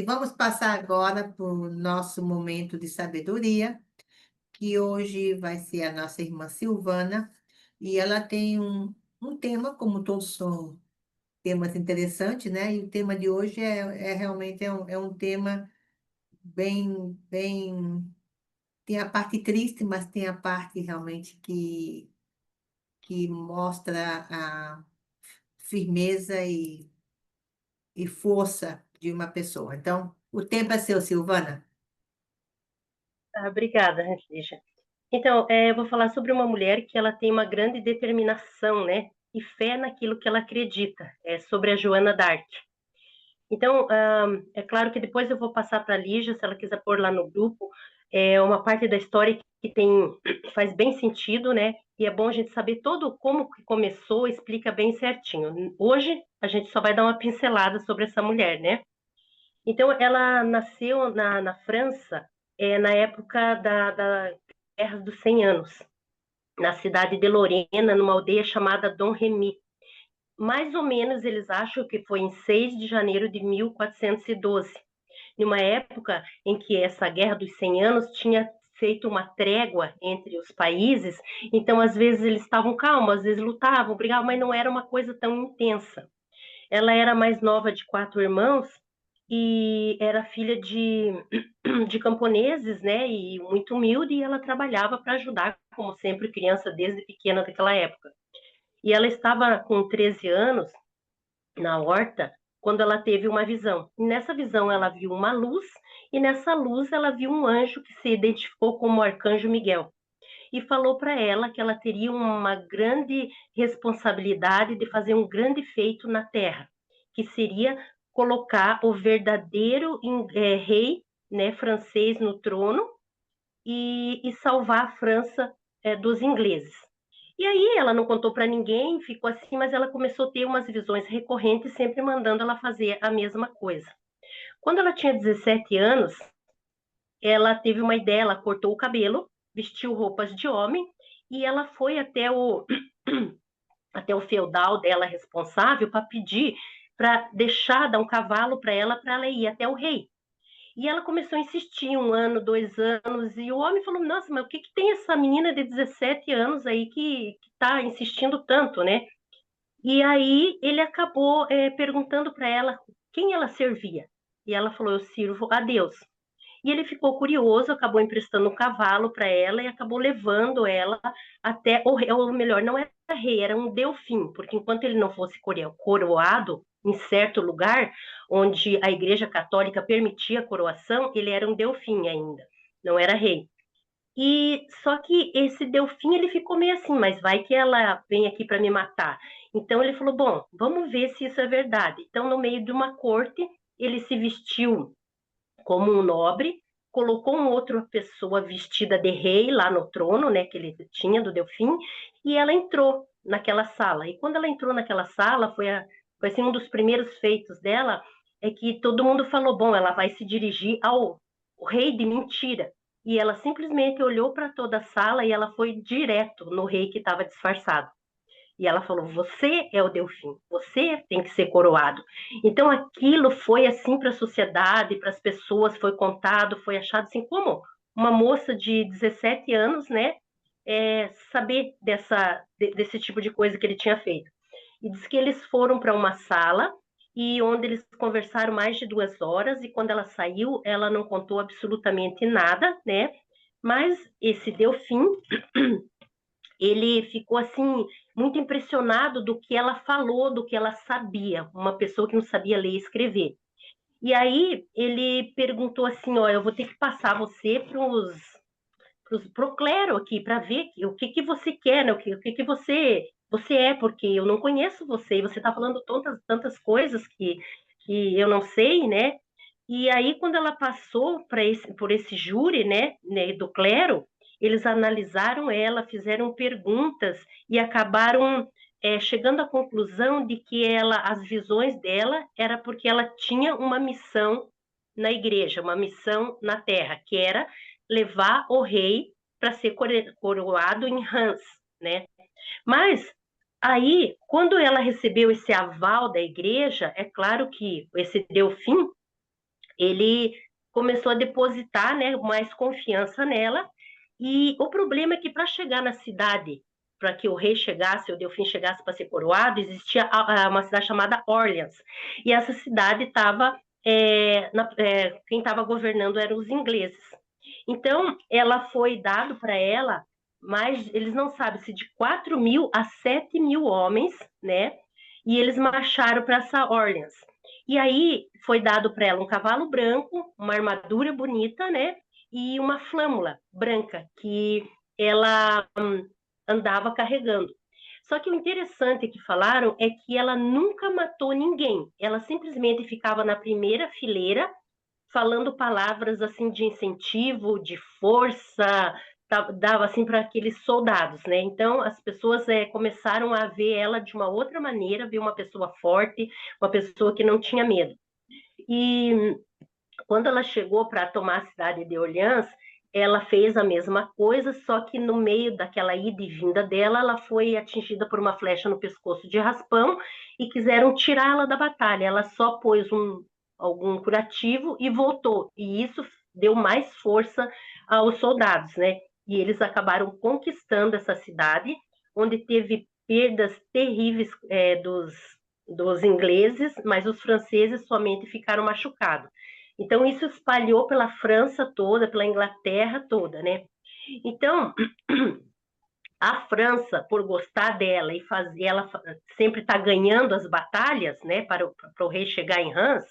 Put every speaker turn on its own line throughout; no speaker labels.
Vamos passar agora para o nosso momento de sabedoria, que hoje vai ser a nossa irmã Silvana, e ela tem um tema, como todos são temas interessantes, né? E o tema de hoje é realmente é um tema bem, tem a parte triste, mas tem a parte realmente que mostra a firmeza e força de uma pessoa. Então, o tempo é seu, Silvana.
Obrigada, Lígia. Então, eu vou falar sobre uma mulher que ela tem uma grande determinação, né? E fé naquilo que ela acredita. É sobre a Joana d'Arc. Então, é claro que depois eu vou passar para a Lígia, se ela quiser pôr lá no grupo, é uma parte da história que faz bem sentido, né? E é bom a gente saber todo como que começou, explica bem certinho. Hoje, a gente só vai dar uma pincelada sobre essa mulher, né? Então, ela nasceu na França, na época da Guerra dos 100 Anos, na cidade de Lorena, numa aldeia chamada Dom Remy. Mais ou menos, eles acham que foi em 6 de janeiro de 1412, numa época em que essa Guerra dos 100 Anos tinha feito uma trégua entre os países, então às vezes eles estavam calmos, às vezes lutavam, brigavam, mas não era uma coisa tão intensa. Ela era a mais nova de 4 irmãos e era filha de camponeses, né? E muito humilde, e ela trabalhava para ajudar, como sempre, criança desde pequena daquela época. E ela estava com 13 anos na horta quando ela teve uma visão. E nessa visão ela viu uma luz, e nessa luz ela viu um anjo que se identificou como o Arcanjo Miguel e falou para ela que ela teria uma grande responsabilidade de fazer um grande feito na Terra, que seria colocar o verdadeiro rei, né, francês no trono e salvar a França dos ingleses. E aí ela não contou para ninguém, ficou assim, mas ela começou a ter umas visões recorrentes, sempre mandando ela fazer a mesma coisa. Quando ela tinha 17 anos, ela teve uma ideia, ela cortou o cabelo, vestiu roupas de homem e ela foi até o feudal dela responsável para pedir para deixar dar um cavalo para ela ir até o rei. E ela começou a insistir 1 ano, 2 anos, e o homem falou: Nossa, mas o que, que tem essa menina de 17 anos aí que está insistindo tanto, né? E aí ele acabou perguntando para ela quem ela servia. E ela falou: Eu sirvo a Deus. E ele ficou curioso, acabou emprestando um cavalo para ela e acabou levando ela até, ou melhor, não era rei, era um delfim, porque enquanto ele não fosse coroado em certo lugar, onde a Igreja Católica permitia a coroação, ele era um delfim ainda, não era rei. E só que esse delfim ele ficou meio assim, mas vai que ela vem aqui para me matar. Então ele falou: Bom, vamos ver se isso é verdade. Então, no meio de uma corte, ele se vestiu como um nobre, colocou uma outra pessoa vestida de rei lá no trono, né, que ele tinha do Delfim, e ela entrou naquela sala. E quando ela entrou naquela sala, foi assim um dos primeiros feitos dela, é que todo mundo falou, bom, ela vai se dirigir ao rei de mentira. E ela simplesmente olhou para toda a sala e ela foi direto no rei que estava disfarçado. E ela falou: Você é o Delfim, você tem que ser coroado. Então aquilo foi assim para a sociedade, para as pessoas, foi contado, foi achado assim como uma moça de 17 anos, né? Saber desse tipo de coisa que ele tinha feito. E diz que eles foram para uma sala e onde eles conversaram mais de 2 horas, e quando ela saiu, ela não contou absolutamente nada, né? Mas esse Delfim ele ficou assim muito impressionado do que ela falou, do que ela sabia, uma pessoa que não sabia ler e escrever. E aí ele perguntou assim, ó, eu vou ter que passar você pro clero aqui para ver o que que você quer, né? O que que você é, porque eu não conheço você e você está falando tantas coisas que eu não sei, né? E aí, quando ela passou por esse júri, né, do clero, eles analisaram ela, fizeram perguntas e acabaram chegando à conclusão de que as visões dela era porque ela tinha uma missão na igreja, uma missão na terra, que era levar o rei para ser coroado em Reims, né? Mas aí, quando ela recebeu esse aval da igreja, é claro que esse Delfim ele começou a depositar, né, mais confiança nela. E o problema é que para chegar na cidade, para que o rei chegasse, o Delfim chegasse para ser coroado, existia uma cidade chamada Orleans. E essa cidade estava, quem estava governando eram os ingleses. Então, ela foi dado para ela, mas eles não sabem se de 4.000 a 7.000 homens, né? E eles marcharam para essa Orleans. E aí foi dado para ela um cavalo branco, uma armadura bonita, né? E uma flâmula branca que ela andava carregando. Só que o interessante que falaram é que ela nunca matou ninguém. Ela simplesmente ficava na primeira fileira falando palavras assim de incentivo, de força, dava assim para aqueles soldados, né? Então as pessoas começaram a ver ela de uma outra maneira, ver uma pessoa forte, uma pessoa que não tinha medo. E quando ela chegou para tomar a cidade de Orleans, ela fez a mesma coisa, só que no meio daquela ida e vinda dela, ela foi atingida por uma flecha no pescoço de raspão e quiseram tirá-la da batalha. Ela só pôs algum curativo e voltou. E isso deu mais força aos soldados, né? E eles acabaram conquistando essa cidade, onde teve perdas terríveis dos ingleses, mas os franceses somente ficaram machucados. Então, isso espalhou pela França toda, pela Inglaterra toda, né? Então, a França, por gostar dela e fazer ela sempre estar ganhando as batalhas, né, para o rei chegar em Reims,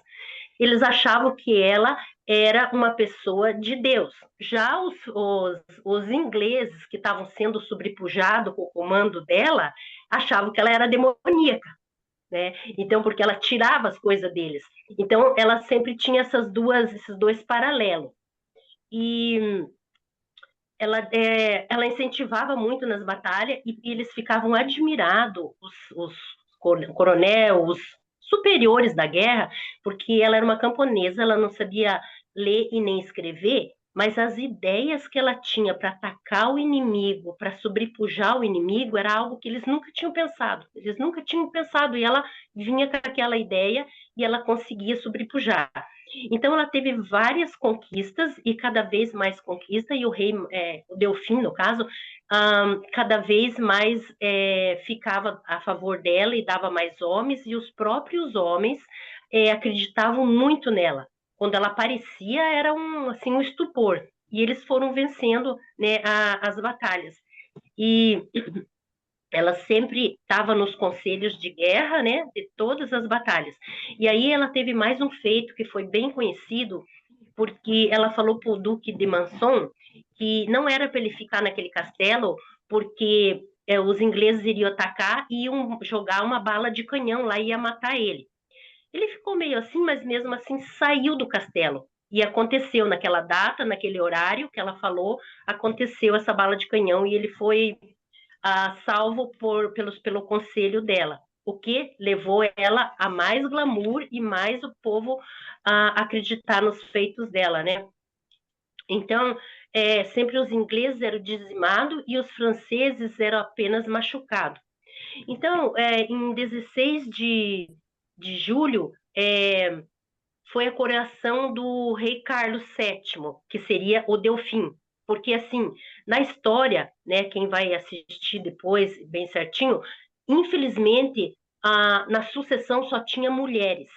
eles achavam que ela era uma pessoa de Deus. Já os ingleses que estavam sendo sobrepujados com o comando dela, achavam que ela era demoníaca, né? Então, porque ela tirava as coisas deles. Então, ela sempre tinha esses dois paralelos. E ela incentivava muito nas batalhas e eles ficavam admirados, os coronel, os superiores da guerra, porque ela era uma camponesa, ela não sabia ler e nem escrever, mas as ideias que ela tinha para atacar o inimigo, para sobrepujar o inimigo, era algo que eles nunca tinham pensado. Eles nunca tinham pensado e ela vinha com aquela ideia e ela conseguia sobrepujar. Então ela teve várias conquistas e cada vez mais conquista e o rei, o Delfim no caso, cada vez mais ficava a favor dela e dava mais homens e os próprios homens acreditavam muito nela. Quando ela aparecia era um estupor e eles foram vencendo, né, as batalhas. E ela sempre estava nos conselhos de guerra, né, de todas as batalhas. E aí ela teve mais um feito que foi bem conhecido, porque ela falou para o Duque de Manson que não era para ele ficar naquele castelo, porque os ingleses iriam atacar e iam jogar uma bala de canhão lá e ia matar ele. Ele ficou meio assim, mas mesmo assim saiu do castelo. E aconteceu naquela data, naquele horário que ela falou, aconteceu essa bala de canhão e ele foi salvo pelo conselho dela, o que levou ela a mais glamour e mais o povo a acreditar nos feitos dela, né? Então, sempre os ingleses eram dizimados e os franceses eram apenas machucados. Então, em 16 de julho, foi a coroação do rei Carlos VII, que seria o Delfim. Porque, assim, na história, né, quem vai assistir depois, bem certinho, infelizmente, na sucessão só tinha mulheres.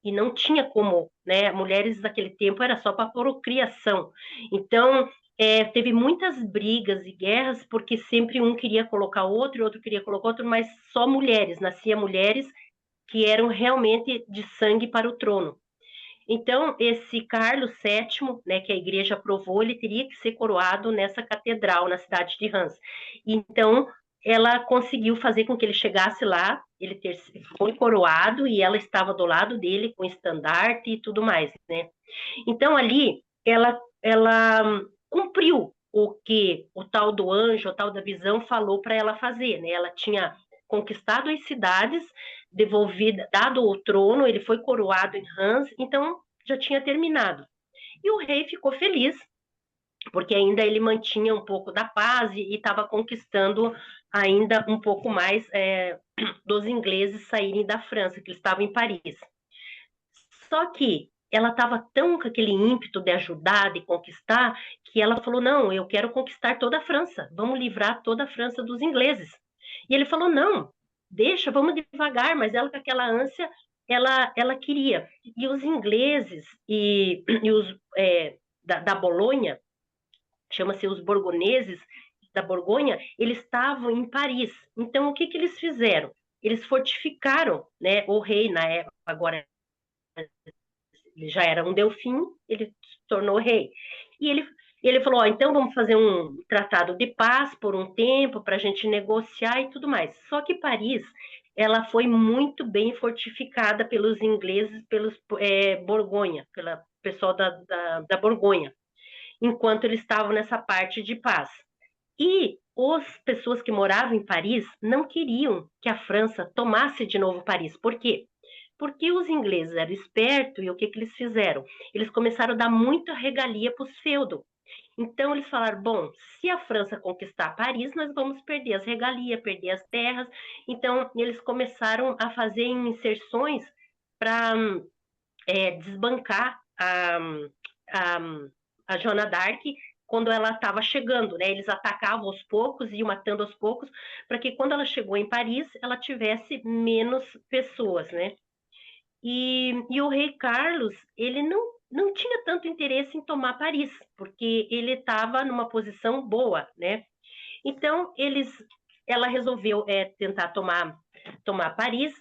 E não tinha como, né? Mulheres daquele tempo era só para procriação. Então, teve muitas brigas e guerras, porque sempre um queria colocar outro, outro queria colocar outro, mas só mulheres, nascia mulheres que eram realmente de sangue para o trono. Então, esse Carlos VII, né, que a igreja aprovou, ele teria que ser coroado nessa catedral, na cidade de Reims. Então, ela conseguiu fazer com que ele chegasse lá, foi coroado e ela estava do lado dele com estandarte e tudo mais, né? Então, ali, ela cumpriu o que o tal do anjo, o tal da visão falou para ela fazer, né? Ela tinha conquistado as cidades, devolvido, dado o trono, ele foi coroado em Reims, então já tinha terminado. E o rei ficou feliz, porque ainda ele mantinha um pouco da paz e estava conquistando ainda um pouco mais dos ingleses saírem da França, que eles estavam em Paris. Só que ela estava tão com aquele ímpeto de ajudar, de conquistar, que ela falou: não, eu quero conquistar toda a França, vamos livrar toda a França dos ingleses. E ele falou: não, deixa, vamos devagar, mas ela com aquela ânsia, ela queria. E os ingleses e os da Bolonha, chama-se os borgoneses da Borgonha, eles estavam em Paris. Então, o que que eles fizeram? Eles fortificaram, né, o rei na época, agora ele já era um delfim, ele se tornou rei. E ele falou: oh, então vamos fazer um tratado de paz por um tempo para a gente negociar e tudo mais. Só que Paris, ela foi muito bem fortificada pelos ingleses, pelos Borgonha, pelo pessoal da Borgonha, enquanto eles estavam nessa parte de paz. E as pessoas que moravam em Paris não queriam que a França tomasse de novo Paris. Por quê? Porque os ingleses eram espertos e o que, que eles fizeram? Eles começaram a dar muita regalia para os feudos. Então eles falaram: bom, se a França conquistar Paris, nós vamos perder as regalias, perder as terras. Então eles começaram a fazer inserções para desbancar a, a Joana d'Arc quando ela estava chegando, né? Eles atacavam aos poucos, iam matando aos poucos, para que quando ela chegou em Paris, ela tivesse menos pessoas, né? E o rei Carlos, ele não tinha tanto interesse em tomar Paris, porque ele estava numa posição boa, né? Então, ela resolveu tentar tomar Paris,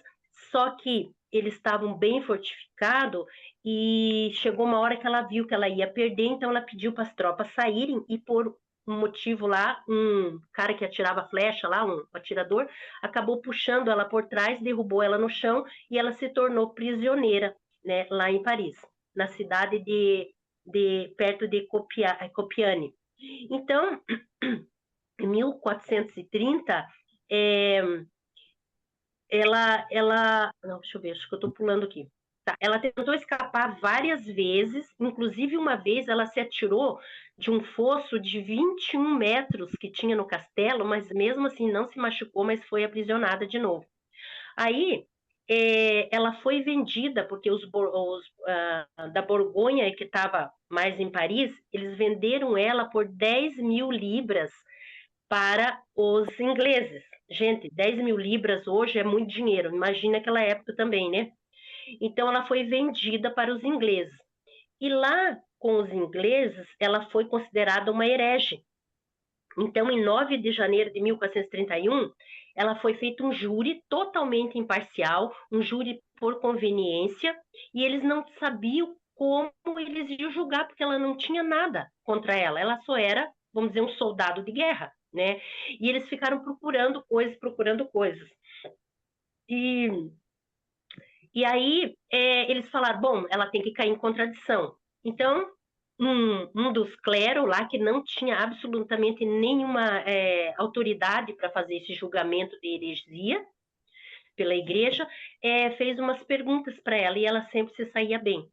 só que eles estavam bem fortificados e chegou uma hora que ela viu que ela ia perder, então ela pediu para as tropas saírem e por um motivo lá, um cara que atirava flecha lá, um atirador, acabou puxando ela por trás, derrubou ela no chão e ela se tornou prisioneira, né, lá em Paris, na cidade perto de Copiane. Então, em 1430, é, não, deixa eu ver, acho que eu estou pulando aqui. Tá, ela tentou escapar várias vezes, inclusive uma vez ela se atirou de um fosso de 21 metros que tinha no castelo, mas mesmo assim não se machucou, mas foi aprisionada de novo. Aí ela foi vendida, porque os da Borgonha, que estava mais em Paris, eles venderam ela por 10 mil libras para os ingleses. Gente, 10 mil libras hoje é muito dinheiro, imagina aquela época também, né? Então ela foi vendida para os ingleses. E lá com os ingleses, ela foi considerada uma herege. Então, em 9 de janeiro de 1431, ela foi feito um júri totalmente imparcial, um júri por conveniência, e eles não sabiam como eles iam julgar, porque ela não tinha nada contra ela só era, vamos dizer, um soldado de guerra, né? E eles ficaram procurando coisas. E aí eles falaram: bom, ela tem que cair em contradição. Então, um dos clérigos lá, que não tinha absolutamente nenhuma autoridade para fazer esse julgamento de heresia pela igreja, fez umas perguntas para ela e ela sempre se saía bem.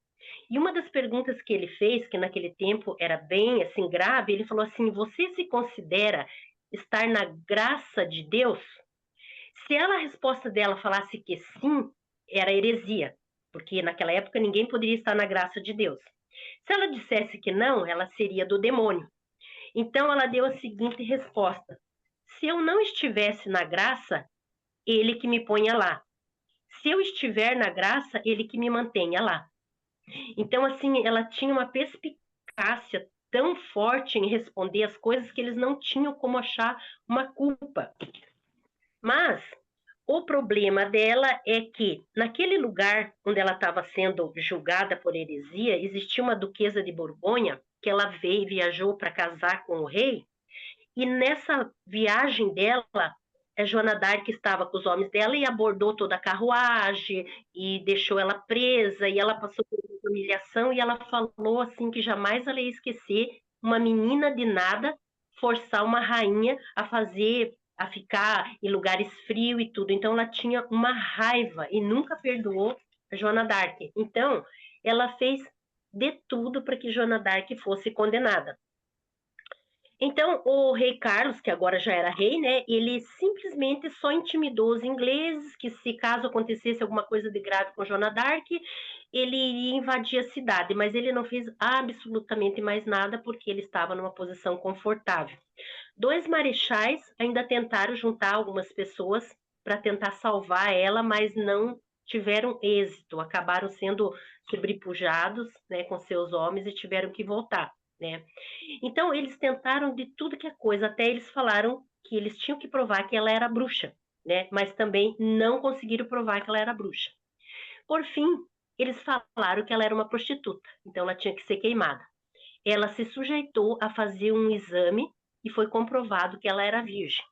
E uma das perguntas que ele fez, que naquele tempo era bem assim grave, ele falou assim: você se considera estar na graça de Deus? Se ela, a resposta dela falasse que sim, era heresia, porque naquela época ninguém poderia estar na graça de Deus. Se ela dissesse que não, ela seria do demônio. Então ela deu a seguinte resposta: se eu não estivesse na graça, ele que me ponha lá. Se eu estiver na graça, ele que me mantenha lá. Então, assim, ela tinha uma perspicácia tão forte em responder as coisas que eles não tinham como achar uma culpa. Mas o problema dela é que, naquele lugar onde ela estava sendo julgada por heresia, existia uma duquesa de Borgonha, que ela veio e viajou para casar com o rei, e nessa viagem dela, a Joana d'Arc estava com os homens dela e abordou toda a carruagem e deixou ela presa, e ela passou por uma humilhação, e ela falou assim que jamais ela ia esquecer uma menina de nada forçar uma rainha a ficar em lugares frios e tudo. Então ela tinha uma raiva e nunca perdoou a Joana d'Arc. Então ela fez de tudo para que Joana d'Arc fosse condenada. Então, o rei Carlos, que agora já era rei, né, ele simplesmente só intimidou os ingleses, que se caso acontecesse alguma coisa de grave com Joana d'Arc, ele iria invadir a cidade, mas ele não fez absolutamente mais nada porque ele estava numa posição confortável. Dois marechais ainda tentaram juntar algumas pessoas para tentar salvar ela, mas não tiveram êxito, acabaram sendo sobrepujados, né, com seus homens e tiveram que voltar, né? Então eles tentaram de tudo que é coisa, até eles falaram que eles tinham que provar que ela era bruxa, né? Mas também não conseguiram provar que ela era bruxa. Por fim, eles falaram que ela era uma prostituta, então ela tinha que ser queimada. Ela se sujeitou a fazer um exame e foi comprovado que ela era virgem.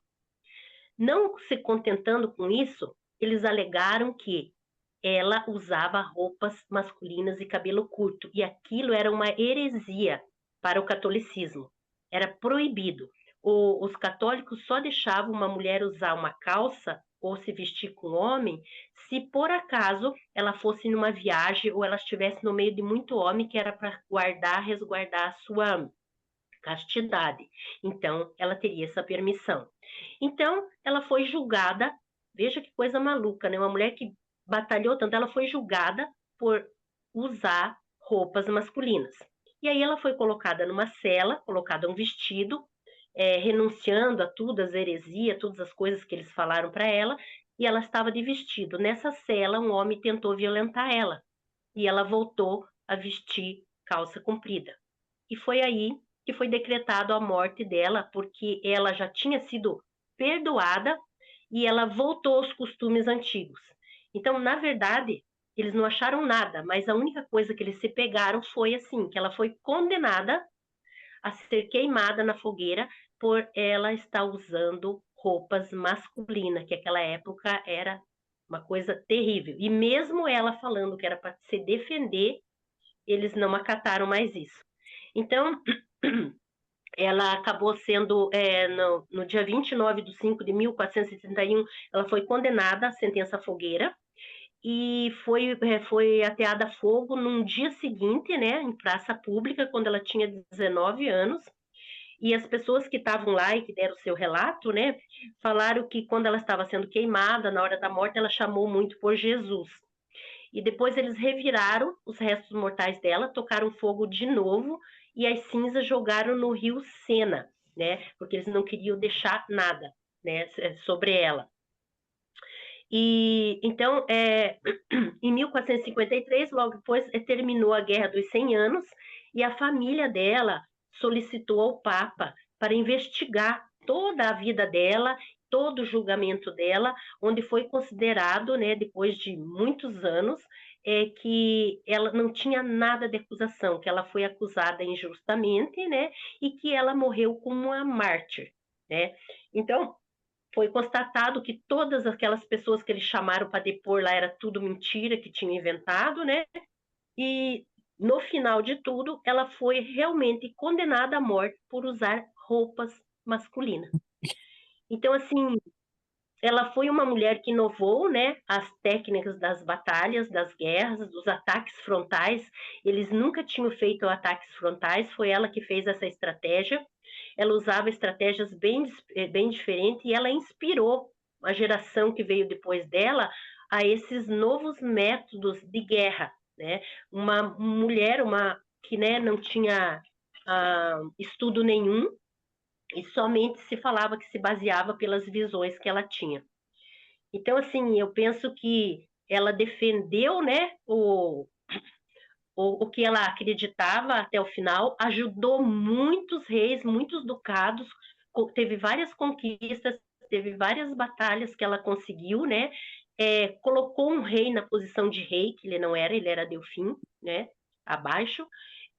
Não se contentando com isso, eles alegaram que ela usava roupas masculinas e cabelo curto, e aquilo era uma heresia para o catolicismo. Era proibido. Os católicos só deixavam uma mulher usar uma calça ou se vestir com homem se por acaso ela fosse numa viagem ou ela estivesse no meio de muito homem, que era para guardar, resguardar a sua castidade. Então, ela teria essa permissão. Então, ela foi julgada. Veja que coisa maluca, né? Uma mulher que batalhou tanto, ela foi julgada por usar roupas masculinas. E aí ela foi colocada numa cela, colocada um vestido, renunciando a tudo, as heresias, todas as coisas que eles falaram para ela, e ela estava de vestido. Nessa cela, um homem tentou violentar ela, e ela voltou a vestir calça comprida. E foi aí que foi decretado a morte dela, porque ela já tinha sido perdoada e ela voltou aos costumes antigos. Então, na verdade, eles não acharam nada, mas a única coisa que eles se pegaram foi assim, que ela foi condenada a ser queimada na fogueira por ela estar usando roupas masculinas, que naquela época era uma coisa terrível. E mesmo ela falando que era para se defender, eles não acataram mais isso. Então, ela acabou sendo, no dia 29 de 5 de 1471, ela foi condenada à sentença fogueira e foi ateada a fogo num dia seguinte, né, em praça pública, quando ela tinha 19 anos. E as pessoas que estavam lá e que deram o seu relato, né, falaram que quando ela estava sendo queimada, na hora da morte, ela chamou muito por Jesus. E depois eles reviraram os restos mortais dela, tocaram fogo de novo e as cinzas jogaram no rio Sena, né? Porque eles não queriam deixar nada, né, sobre ela. E então, em 1453, logo depois, terminou a Guerra dos 100 Anos e a família dela solicitou ao Papa para investigar toda a vida dela, todo o julgamento dela, onde foi considerado, né, depois de muitos anos, que ela não tinha nada de acusação, que ela foi acusada injustamente, né, e que ela morreu como uma mártir, né? Então, foi constatado que todas aquelas pessoas que eles chamaram para depor lá era tudo mentira, que tinham inventado, né? E no final de tudo, ela foi realmente condenada à morte por usar roupas masculinas. Então, assim, ela foi uma mulher que inovou, né, as técnicas das batalhas, das guerras, dos ataques frontais. Eles nunca tinham feito ataques frontais, foi ela que fez essa estratégia. Ela usava estratégias bem diferentes e ela inspirou a geração que veio depois dela a esses novos métodos de guerra, né? Uma mulher, que, né, não tinha estudo nenhum, e somente se falava que se baseava pelas visões que ela tinha. Então, assim, eu penso que ela defendeu, né, o que ela acreditava até o final, ajudou muitos reis, muitos ducados, teve várias conquistas, teve várias batalhas que ela conseguiu, né, colocou um rei na posição de rei, que ele não era, ele era Delfim, né, abaixo,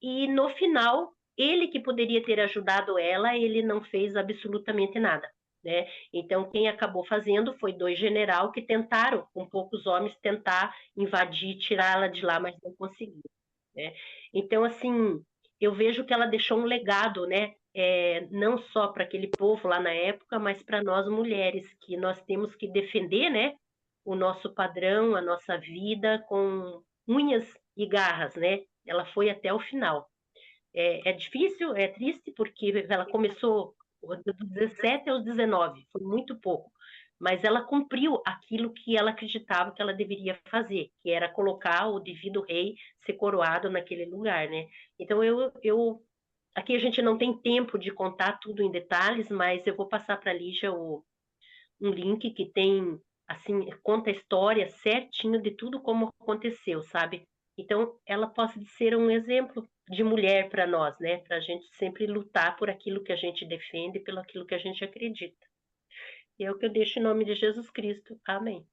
e no final, ele que poderia ter ajudado ela, ele não fez absolutamente nada, né? Então, quem acabou fazendo foi dois generais que tentaram, com poucos homens, tentar invadir, tirá-la de lá, mas não conseguiram, né? Então, assim, eu vejo que ela deixou um legado, né? Não só para aquele povo lá na época, mas para nós mulheres, que nós temos que defender, né? O nosso padrão, a nossa vida com unhas e garras, né? Ela foi até o final. É difícil, é triste, porque ela começou dos 17 aos 19, foi muito pouco, mas ela cumpriu aquilo que ela acreditava que ela deveria fazer, que era colocar o devido rei ser coroado naquele lugar, né? Então aqui a gente não tem tempo de contar tudo em detalhes, mas eu vou passar para a Lígia um link que tem, assim, conta a história certinho de tudo como aconteceu, sabe? Então, ela pode ser um exemplo de mulher para nós, né? Para a gente sempre lutar por aquilo que a gente defende, pelo aquilo que a gente acredita. E é o que eu deixo em nome de Jesus Cristo. Amém.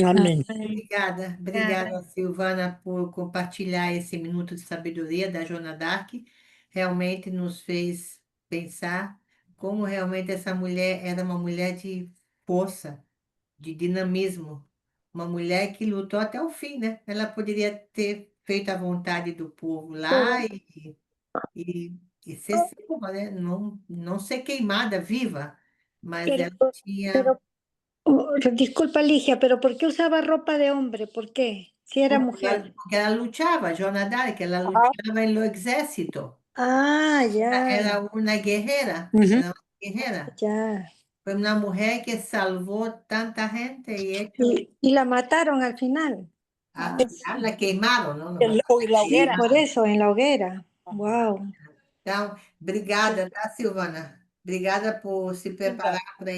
Amém.
Obrigada, obrigada, Silvana, por compartilhar esse minuto de sabedoria da Joana d'Arc. Realmente nos fez pensar como realmente essa mulher era uma mulher de força, de dinamismo, uma mulher que lutou até o fim, né? Ela poderia ter feito a vontade do povo lá e, e ser salva, né? Não ser queimada viva, mas
Pero,
ela tinha.
pero, disculpa, Ligia, pero ¿por qué usaba ropa de hombre? ¿Por qué? Si era mujer.
Porque ela luchava, Joana d'Arc, ela
Ah,
luchava no exército.
ya,
Era uma guerreira,
ujú,
era uma guerreira.
ya.
Foi uma mulher que salvou tanta gente e hecho,
Y la mataron al final.
la queimaram, não, não
O
mataram,
la hoguera. Sí, por
queimaram.
eso, en la hoguera. Wow.
Então, obrigada, tá, Silvana? Obrigada por se preparar para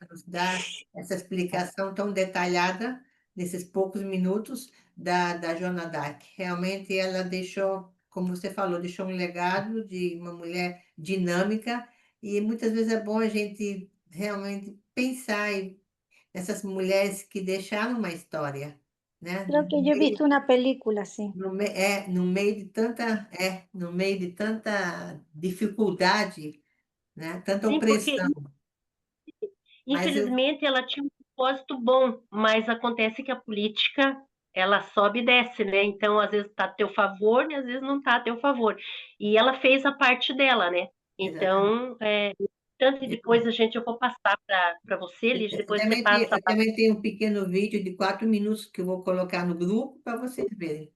nos dar essa explicação tão detalhada nesses poucos minutos da Joana d'Arc. Realmente ela deixou, como você falou, deixou um legado de uma mulher dinâmica e muitas vezes é bom a gente realmente pensar nessas mulheres que deixaram uma história, né?
Creo que yo he visto una película así.
No meio de tanta dificuldade, né? Tanta
Sim, porque
opressão. Mas eu,
infelizmente ela tinha um propósito bom, mas acontece que a política ela sobe e desce, né? Então, às vezes está a teu favor e às vezes não está a teu favor. E ela fez a parte dela, né?
exatamente.
Então, tanto e depois eu vou passar para você, Lígia,
Eu
depois você
também tenho,
passa
eu também tenho um pequeno vídeo de 4 minutos que eu vou colocar no grupo para vocês verem.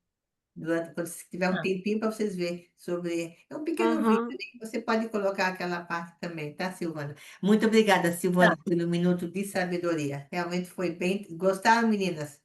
Quando se tiver um
lá.
tempinho para vocês verem sobre. É um pequeno vídeo,
Uhum,
né, que você pode colocar aquela parte também, tá, Silvana? Muito obrigada, Silvana,
tá.
pelo minuto de sabedoria. Realmente foi bem. Gostaram, meninas?